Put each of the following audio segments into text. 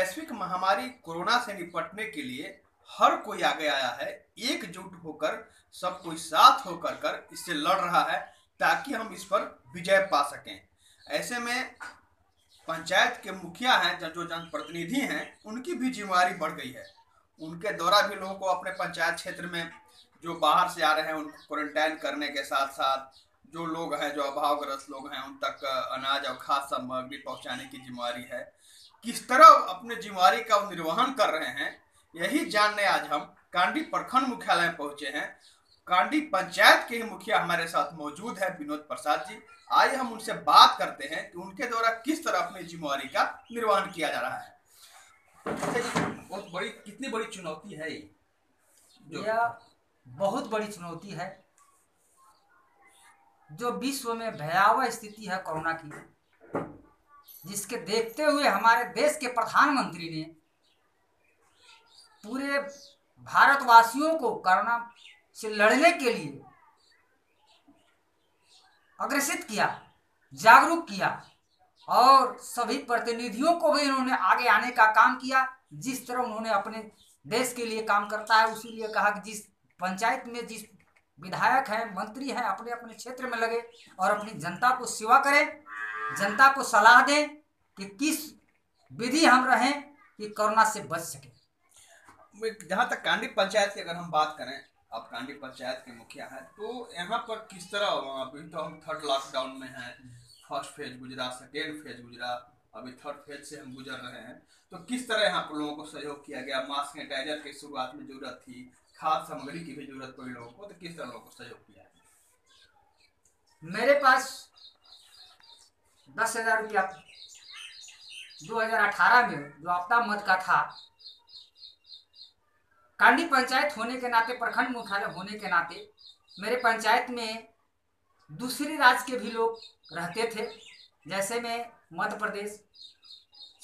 वैश्विक महामारी कोरोना से निपटने के लिए हर कोई आगे आया है। एकजुट होकर सब कोई साथ होकर कर इससे लड़ रहा है ताकि हम इस पर विजय पा सकें। ऐसे में पंचायत के मुखिया हैं, जो जनप्रतिनिधि हैं, उनकी भी जिम्मेदारी बढ़ गई है। उनके द्वारा भी लोगों को अपने पंचायत क्षेत्र में जो बाहर से आ रहे हैं उनको क्वारंटाइन करने के साथ साथ जो लोग हैं, जो अभावग्रस्त लोग हैं, उन तक अनाज और खाद्य सामग्री पहुंचाने की जिम्मेदारी है। किस तरह अपने जिम्मेदारी का निर्वहन कर रहे हैं, यही जानने आज हम कांडी प्रखंड मुख्यालय में पहुंचे हैं। कांडी पंचायत के ही मुखिया हमारे साथ मौजूद है, विनोद प्रसाद जी। आइए हम उनसे बात करते हैं कि उनके द्वारा किस तरह अपनी जिम्मेदारी का निर्वहन किया जा रहा है। बहुत बड़ी, कितनी बड़ी चुनौती है ये? यह बहुत बड़ी चुनौती है। जो विश्व में भयावह स्थिति है कोरोना की, जिसके देखते हुए हमारे देश के प्रधानमंत्री ने पूरे भारतवासियों को कोरोना से लड़ने के लिए अग्रसित किया, जागरूक किया और सभी प्रतिनिधियों को भी इन्होंने आगे आने का काम किया। जिस तरह उन्होंने अपने देश के लिए काम करता है, उसी लिए कहा कि जिस पंचायत में जिस विधायक हैं, मंत्री हैं, अपने अपने क्षेत्र में लगे और अपनी जनता को सेवा करें, जनता को सलाह दें कि किस विधि हम रहें कि कोरोना से बच सके। जहाँ तक कांडी पंचायत की अगर हम बात करें, आप कांडी पंचायत के मुखिया हैं, तो यहाँ पर किस तरह, अभी तो हम थर्ड लॉकडाउन में हैं, फर्स्ट फेज गुजरा, सेकेंड फेज गुजरा, अभी थर्ड फेज से हम गुजर रहे हैं, तो किस तरह यहाँ पर लोगों को सहयोग किया गया? मास्क सैनिटाइजर की शुरुआत में जरूरत थी, खाद्य सामग्री की भी जरूरत पड़ी लोगों को, तो किस तरह लोगों को सहयोग किया? मेरे पास 10,000 रुपया 2018 में जो आपदा मद का था, कांडी पंचायत होने के नाते, प्रखंड मुख्यालय होने के नाते मेरे पंचायत में दूसरे राज्य के भी लोग रहते थे। जैसे में मध्य प्रदेश,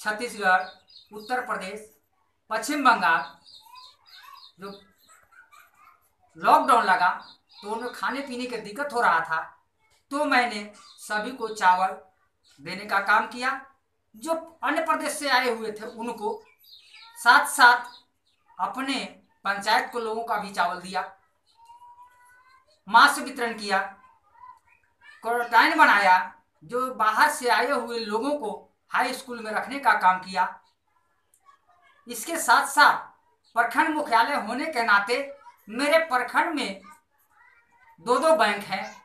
छत्तीसगढ़, उत्तर प्रदेश, पश्चिम बंगाल, जो लॉकडाउन लगा तो उन्हें खाने पीने की दिक्कत हो रहा था, तो मैंने सभी को चावल देने का काम किया। जो अन्य प्रदेश से आए हुए थे उनको साथ साथ अपने पंचायत को लोगों का भी चावल दिया, मास्क वितरण किया, क्वारंटाइन बनाया, जो बाहर से आए हुए लोगों को हाई स्कूल में रखने का काम किया। इसके साथ साथ प्रखंड मुख्यालय होने के नाते मेरे प्रखंड में 2 बैंक हैं,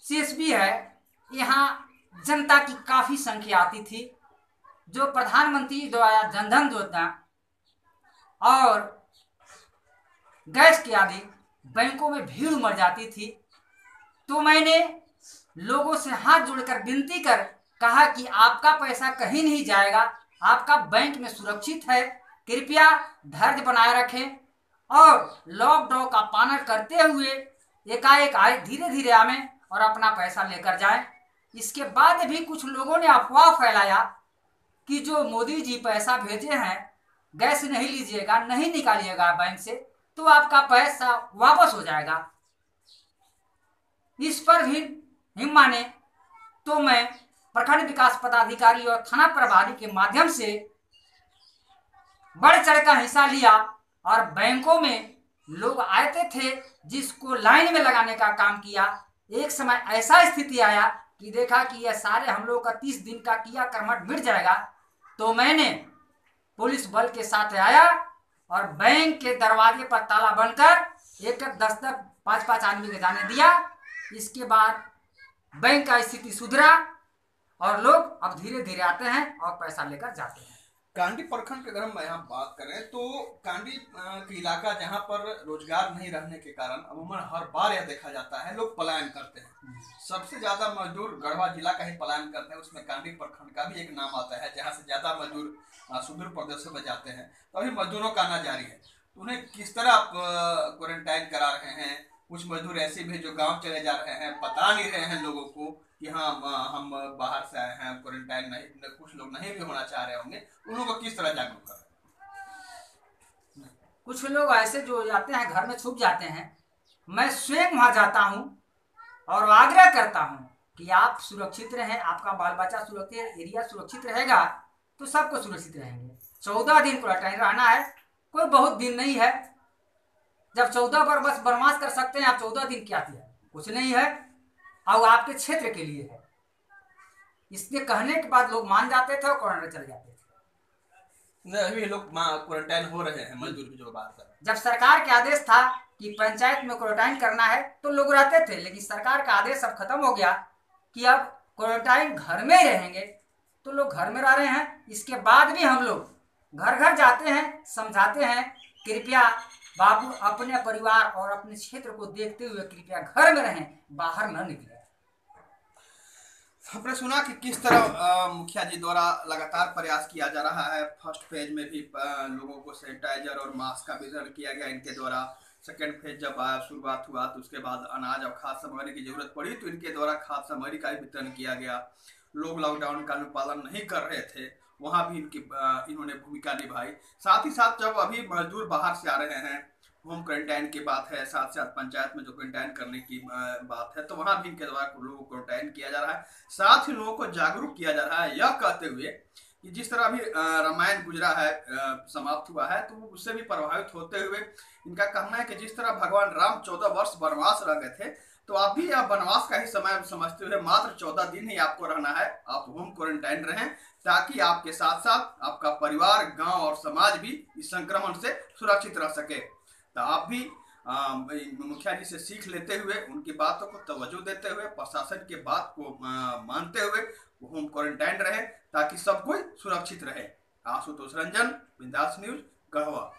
सीएसबी है। यहाँ जनता की काफ़ी संख्या आती थी। जो प्रधानमंत्री द्वारा जनधन योजना और गैस की आदि बैंकों में भीड़ उमड़ जाती थी, तो मैंने लोगों से हाथ जोड़कर विनती कर कहा कि आपका पैसा कहीं नहीं जाएगा, आपका बैंक में सुरक्षित है, कृपया धैर्य बनाए रखें और लॉकडाउन का पालन करते हुए एकाएक आए, धीरे धीरे आवें और अपना पैसा लेकर जाएं। इसके बाद भी कुछ लोगों ने अफवाह फैलाया कि जो मोदी जी पैसा भेजे हैं, गैस नहीं लीजिएगा, नहीं निकालिएगा बैंक से तो आपका पैसा वापस हो जाएगा। इस पर भी हिम्मत माने तो मैं प्रखंड विकास पदाधिकारी और थाना प्रभारी के माध्यम से बढ़ चढ़ का हिस्सा लिया और बैंकों में लोग आते थे जिसको लाइन में लगाने का काम किया। एक समय ऐसा स्थिति आया कि देखा कि यह सारे हम लोग का 30 दिन का किया कर्मठ मिट जाएगा, तो मैंने पुलिस बल के साथ आया और बैंक के दरवाजे पर ताला बनकर एक 10-10, 5-5 आदमी के जाने दिया। इसके बाद बैंक का स्थिति सुधरा और लोग अब धीरे धीरे आते हैं और पैसा लेकर जाते हैं। कांडी प्रखंड की अगर हम यहाँ बात करें तो कांडी के इलाका जहाँ पर रोजगार नहीं रहने के कारण अमूमन हर बार यह देखा जाता है लोग पलायन करते हैं। सबसे ज्यादा मजदूर गढ़वा जिला का ही पलायन करते हैं, उसमें कांडी प्रखंड का भी एक नाम आता है जहाँ से ज्यादा मजदूर सुदूर प्रदेशों में जाते हैं। तो अभी मजदूरों का आना जारी है, तो उन्हें किस तरह आप क्वारंटाइन करा रहे हैं? कुछ मजदूर ऐसे भी जो गाँव चले जा रहे हैं, बता नहीं रहे हैं लोगों को कि हाँ हम बाहर से आए हैं, क्वारंटाइन नहीं, कुछ लोग नहीं भी होना चाह रहे होंगे, उन लोगों को किस तरह जागरूक कर रहे हैं? कुछ लोग ऐसे जो जाते हैं घर में छुप जाते हैं, मैं स्वयं वहां जाता हूं और आग्रह करता हूं कि आप सुरक्षित रहें, आपका बाल बच्चा सुरक्षित, एरिया सुरक्षित रहेगा तो सबको सुरक्षित रहेंगे। 14 दिन क्वारंटाइन रहना है। कोई बहुत दिन नहीं है। जब 14 पर बस बर्माश कर सकते हैं आप, 14 दिन क्या किया, कुछ नहीं है, और आपके क्षेत्र के लिए है। इसके कहने के बाद लोग मान जाते थे और क्वारंटाइन चले जाते थे। नहीं, अभी लोग क्वारंटाइन हो रहे हैं, मजदूर की जो बात कर रहे हैं। जब सरकार का आदेश था कि पंचायत में क्वारंटाइन करना है तो लोग रहते थे, लेकिन सरकार का आदेश अब खत्म हो गया कि अब क्वारंटाइन घर में ही रहेंगे, तो लोग घर में रह रहे हैं। इसके बाद भी हम लोग घर घर जाते हैं, समझाते हैं, कृपया बाबू अपने परिवार और अपने क्षेत्र को देखते हुए कृपया घर में रहें, बाहर न निकलें। आपने सुना कि किस तरह मुखिया जी द्वारा लगातार प्रयास किया जा रहा है। फर्स्ट फेज में भी लोगों को सैनिटाइजर और मास्क का वितरण किया गया इनके द्वारा। सेकेंड फेज जब शुरुआत हुआ तो उसके बाद अनाज और खाद्य सामग्री की जरूरत पड़ी तो इनके द्वारा खाद्य सामग्री का भी वितरण किया गया। लोग लॉकडाउन का अनुपालन नहीं कर रहे थे, वहाँ भी इन्होंने भूमिका निभाई। साथ ही साथ जब अभी मजदूर बाहर से आ रहे हैं, होम क्वारंटाइन की बात है, साथ साथ पंचायत में जो क्वारंटाइन करने की बात है, तो वहाँ भी इनके द्वारा लोगों को क्वारंटाइन किया जा रहा है। साथ ही लोगों को जागरूक किया जा रहा है, यह कहते हुए कि जिस तरह अभी रामायण गुजरा है, समाप्त हुआ है, तो उससे भी प्रभावित होते हुए इनका कहना है कि जिस तरह भगवान राम 14 वर्ष वनवास रह गए थे, तो आप भी आप वनवास का ही समय समझते हुए मात्र 14 दिन ही आपको रहना है, आप होम क्वारंटाइन रहें, ताकि आपके साथ साथ आपका परिवार, गांव और समाज भी इस संक्रमण से सुरक्षित रह सके। तो आप भी मुखिया जी से सीख लेते हुए, उनकी बातों को तवज्जो देते हुए, प्रशासन के बात को मानते हुए होम क्वारंटाइन रहे, ताकि सब कोई सुरक्षित रहे। आशुतोष रंजन, बिंदास न्यूज, गढ़वा।